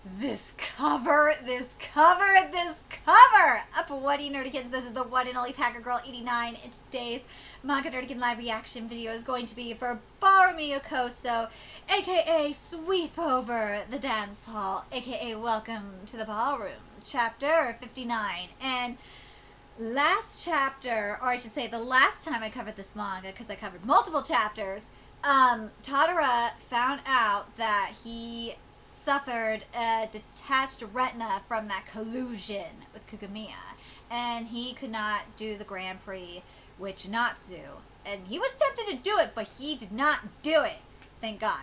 This cover! Up what do you nerdy kids? This is the one and only Packer Girl 89, and today's Manga Nerdigan live reaction video is going to be for Ballroom Youkoso, aka Sweep Over the Dance Hall, aka Welcome to the Ballroom, chapter 59. And last chapter, or I should say the last time I covered this manga, because I covered multiple chapters, Tadara found out that he suffered a detached retina from that collusion with Kugamiya, and he could not do the Grand Prix with Janatsu. And he was tempted to do it, but he did not do it, thank God.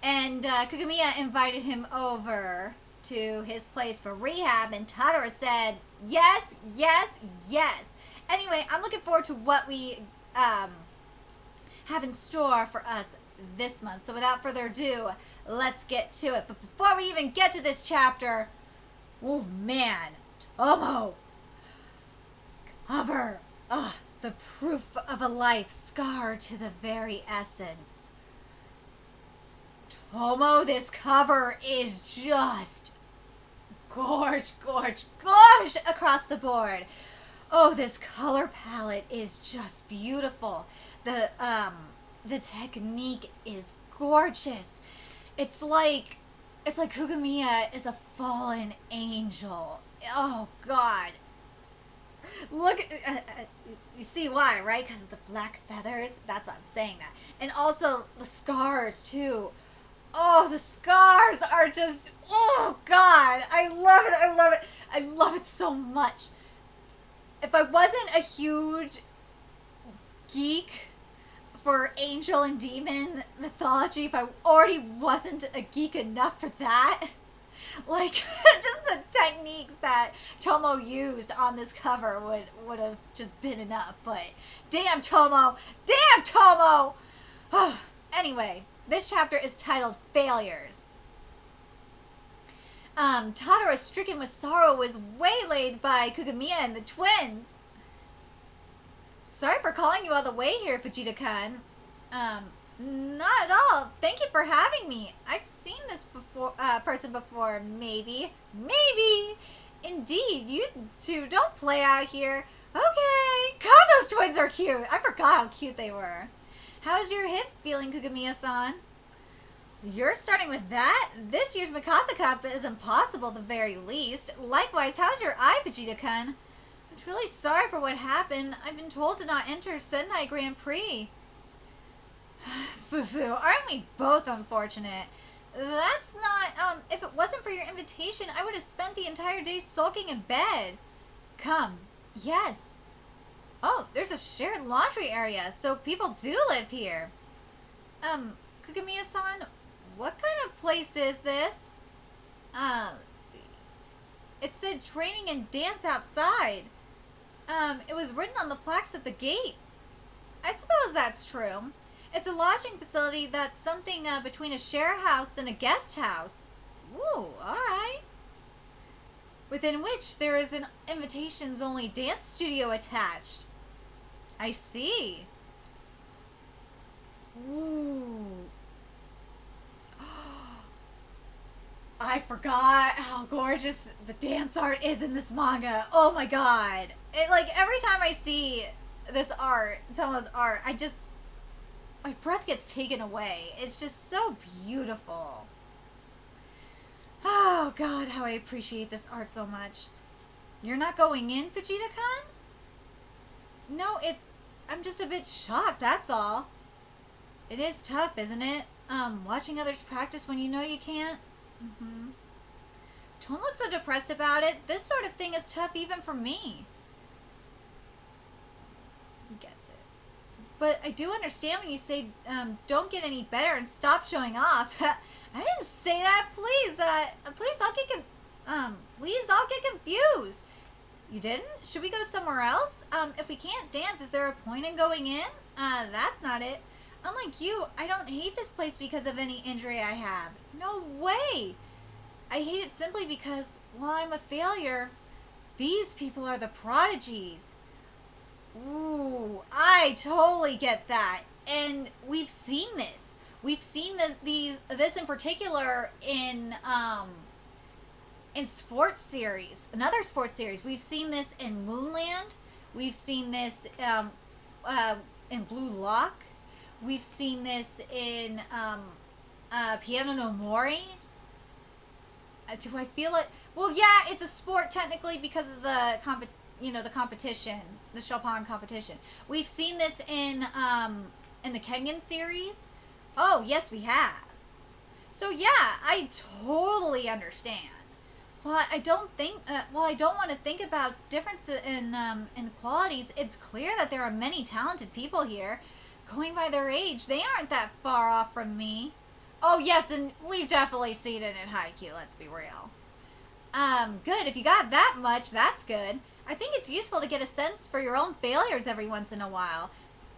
And Kugamiya invited him over to his place for rehab, and Tadara said, yes, yes, yes. Anyway, I'm looking forward to what we have in store for us this month. So without further ado, let's get to it. But before we even get to this chapter, oh man, Tomo, cover, the proof of a life scarred to the very essence. Tomo, this cover is just gorge across the board. Oh, this color palette is just beautiful. The technique is gorgeous. It's like Kugamiya is a fallen angel. Oh God. Look, you see why, right? Because of the black feathers. That's why I'm saying that. And also the scars too. Oh, the scars are just, oh God. I love it so much. If I wasn't a huge geek for angel and demon mythology, if I already wasn't a geek enough for that, like, just the techniques that Tomo used on this cover would have just been enough. But damn Tomo! Anyway, this chapter is titled Failures. Tadara, stricken with sorrow, was waylaid by Kugamiya and the twins. Sorry for calling you all the way here, Fujita-kun. Not at all. Thank you for having me. I've seen this person before, maybe. Indeed, you two don't play out here. Okay. God, those twins are cute. I forgot how cute they were. How's your hip feeling, Kugamiya-san? You're starting with that? This year's Mikasa Cup is impossible at the very least. Likewise, how's your eye, Vegeta-kun? I'm truly sorry for what happened. I've been told to not enter Sendai Grand Prix. Fufu, aren't we both unfortunate? That's not, if it wasn't for your invitation, I would have spent the entire day sulking in bed. Come. Yes. Oh, there's a shared laundry area, so people do live here. Kugamiya-san, what kind of place is this? Let's see. It said training and dance outside. It was written on the plaques at the gates. I suppose that's true. It's a lodging facility that's something between a share house and a guest house. Ooh, alright. Within which there is an invitations-only dance studio attached. I see. Ooh. I forgot how gorgeous the dance art is in this manga. Oh my God. Every time I see this art, Tomo's art, my breath gets taken away. It's just so beautiful. Oh God, how I appreciate this art so much. You're not going in, Vegeta-kun? No, I'm just a bit shocked, that's all. It is tough, isn't it? Watching others practice when you know you can't? Don't look so depressed about it. This sort of thing is tough even for me. He gets it. But I do understand when you say, don't get any better and stop showing off. I didn't say that. Please, please, I'll get confused. You didn't? Should we go somewhere else? If we can't dance, is there a point in going in? That's not it. Unlike you, I don't hate this place because of any injury I have. No way! I hate it simply because, while I'm a failure, these people are the prodigies. Ooh, I totally get that. And we've seen this. We've seen this in particular in in sports series, another sports series. We've seen this in Moonland. We've seen this in Blue Lock. We've seen this in Piano no Mori. Do I feel it? Well, yeah, it's a sport technically because of the the competition, the Chopin competition. We've seen this in the Kengan series. Oh, yes, we have. So yeah, I totally understand. Well, I don't think. I don't want to think about difference in qualities. It's clear that there are many talented people here. Going by their age, they aren't that far off from me. Oh yes, and we've definitely seen it in Haikyuu. Let's be real. Good. If you got that much, that's good. I think it's useful to get a sense for your own failures every once in a while.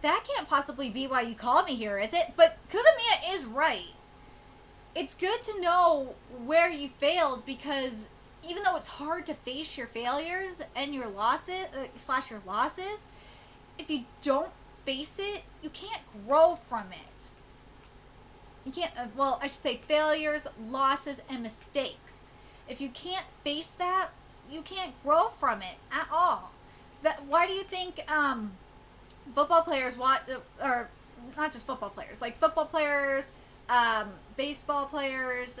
That can't possibly be why you called me here, is it? But Kugamiya is right. It's good to know where you failed because even though it's hard to face your failures and your losses, your losses, if you don't face it, you can't grow from it. You can't, I should say failures, losses, and mistakes. If you can't face that, you can't grow from it at all. Why do you think football players or not just football players, like football players, baseball players,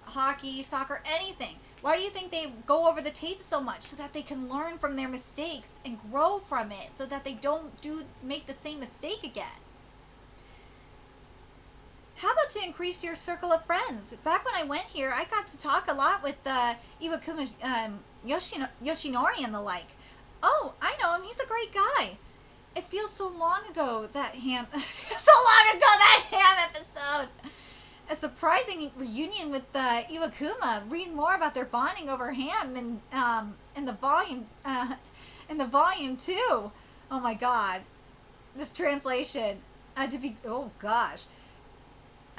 hockey, soccer, anything. Why do you think they go over the tape so much? So that they can learn from their mistakes and grow from it so that they don't make the same mistake again. How about to increase your circle of friends? Back when I went here, I got to talk a lot with Iwakuma Yoshinori and the like. Oh, I know him. He's a great guy. It feels so long ago that ham episode. A surprising reunion with Iwakuma. Read more about their bonding over ham in the volume 2. Oh my God, this translation oh gosh.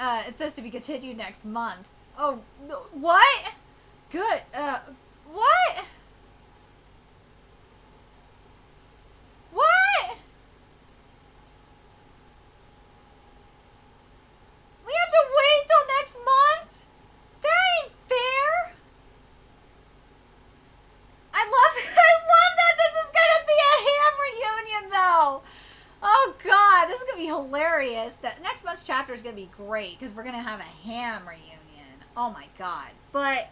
It says to be continued next month. Oh, what? Good. What? What? We have to wait till next month? That ain't fair. I love that this is gonna be a ham reunion though. Oh God, this is gonna be hilarious. That next month's chapter is gonna be great because we're gonna have a ham reunion. Oh my God. But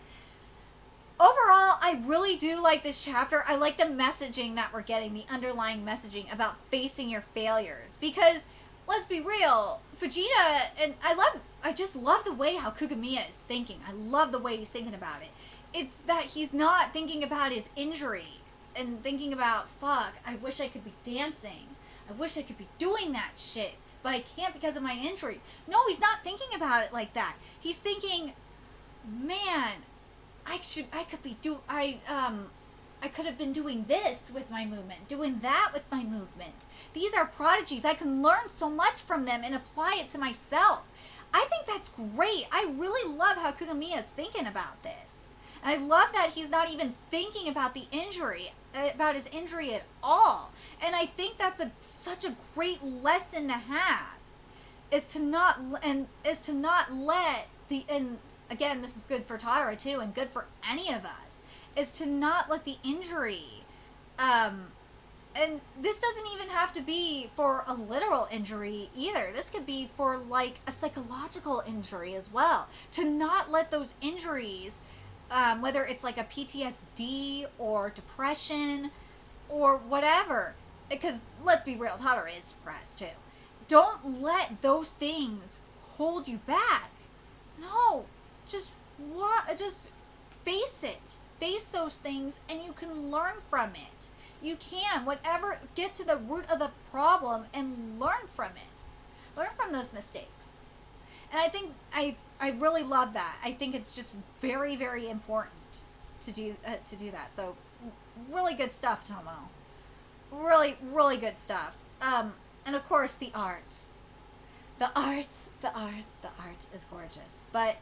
overall, I really do like this chapter. I like the messaging that we're getting, the underlying messaging about facing your failures. Because let's be real, Fujita, and I just love the way how Kugamiya is thinking. I love the way he's thinking about it. It's that he's not thinking about his injury and thinking about, fuck, I wish I could be dancing. I wish I could be doing that shit, but I can't because of my injury. No, he's not thinking about it like that. He's thinking, man, I could have been doing this with my movement, doing that with my movement. These are prodigies. I can learn so much from them and apply it to myself. I think that's great. I really love how Kugamiya is thinking about this. And I love that he's not even thinking about the injury, about his injury at all. And I think that's such a great lesson to have, is to not let and again, this is good for Tadara too, and good for any of us, is to not let the injury, and this doesn't even have to be for a literal injury either. This could be for like a psychological injury as well. To not let those injuries, whether it's like a PTSD or depression or whatever, because let's be real, Tadara is depressed too. Don't let those things hold you back. No, just face it. Face those things and you can learn from it. You can, get to the root of the problem and learn from it. Learn from those mistakes. And I think I really love that. I think it's just very, very important to do that. So really good stuff, Tomo. Really, really good stuff. And of course the art. The art is gorgeous. But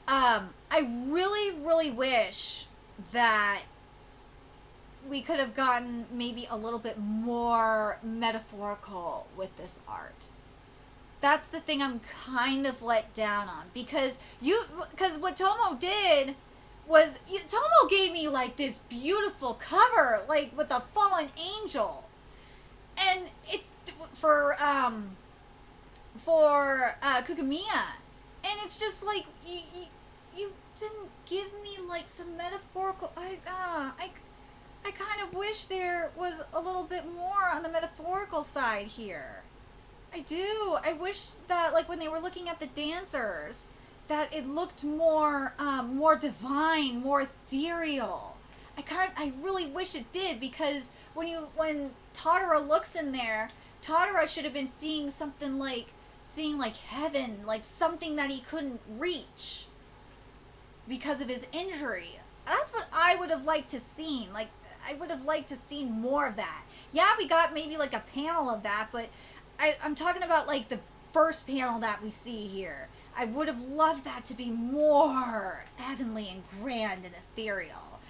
I really, really wish that we could have gotten maybe a little bit more metaphorical with this art. That's the thing I'm kind of let down on, because what Tomo did was, Tomo gave me like this beautiful cover, like with a fallen angel, and it for Kukumiya, and it's just like you didn't give me like some metaphorical. I kind of wish there was a little bit more on the metaphorical side here. I do. I wish that, like, when they were looking at the dancers, that it looked more, more divine, more ethereal. I really wish it did, because when Tadara looks in there, Tadara should have been seeing something seeing like heaven, like something that he couldn't reach because of his injury. That's what I would have liked to seen. Like, I would have liked to see more of that. Yeah, we got maybe like a panel of that, but I'm talking about like the first panel that we see here. I would have loved that to be more heavenly and grand and ethereal.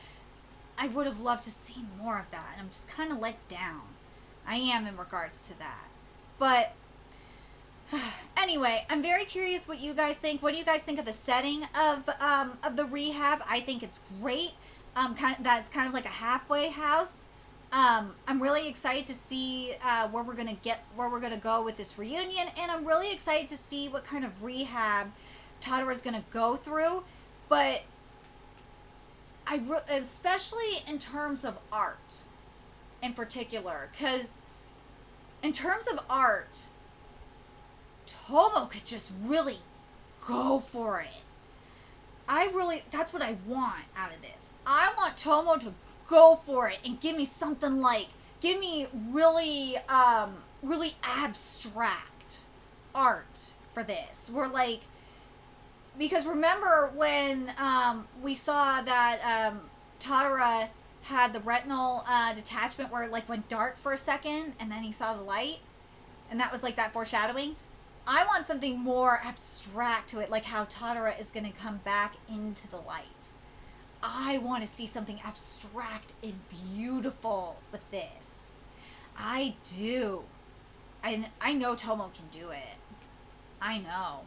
I would have loved to see more of that, and I'm just kind of let down. I am in regards to that. But anyway, I'm very curious what you guys think. What do you guys think of the setting of the rehab? I think it's great. That's kind of like a halfway house. I'm really excited to see where we're gonna go with this reunion, and I'm really excited to see what kind of rehab Tadara's gonna go through. But especially in terms of art, in particular, because in terms of art, Tomo could just really go for it. That's what I want out of this. I want Tomo to go for it and give me something give me really, really abstract art for this. Because remember when, we saw that, Tadara had the retinal, detachment where it, went dark for a second and then he saw the light? And that was, that foreshadowing? I want something more abstract to it, like how Tadara is going to come back into the light. I want to see something abstract and beautiful with this. I do. I know Tomo can do it. I know.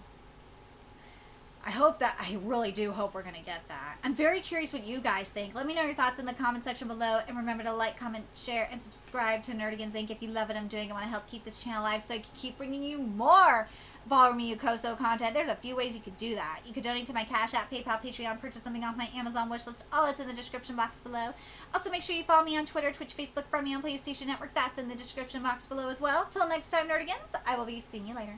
I really do hope we're going to get that. I'm very curious what you guys think. Let me know your thoughts in the comment section below. And remember to like, comment, share, and subscribe to Nerdigans Inc. if you love what I'm doing. I want to help keep this channel alive so I can keep bringing you more Ballroom Youkoso content. There's a few ways you could do that. You could donate to my Cash App, PayPal, Patreon, purchase something off my Amazon wishlist. All it's in the description box below. Also, make sure you follow me on Twitter, Twitch, Facebook, friend me on PlayStation Network. That's in the description box below as well. Till next time, Nerdigans, I will be seeing you later.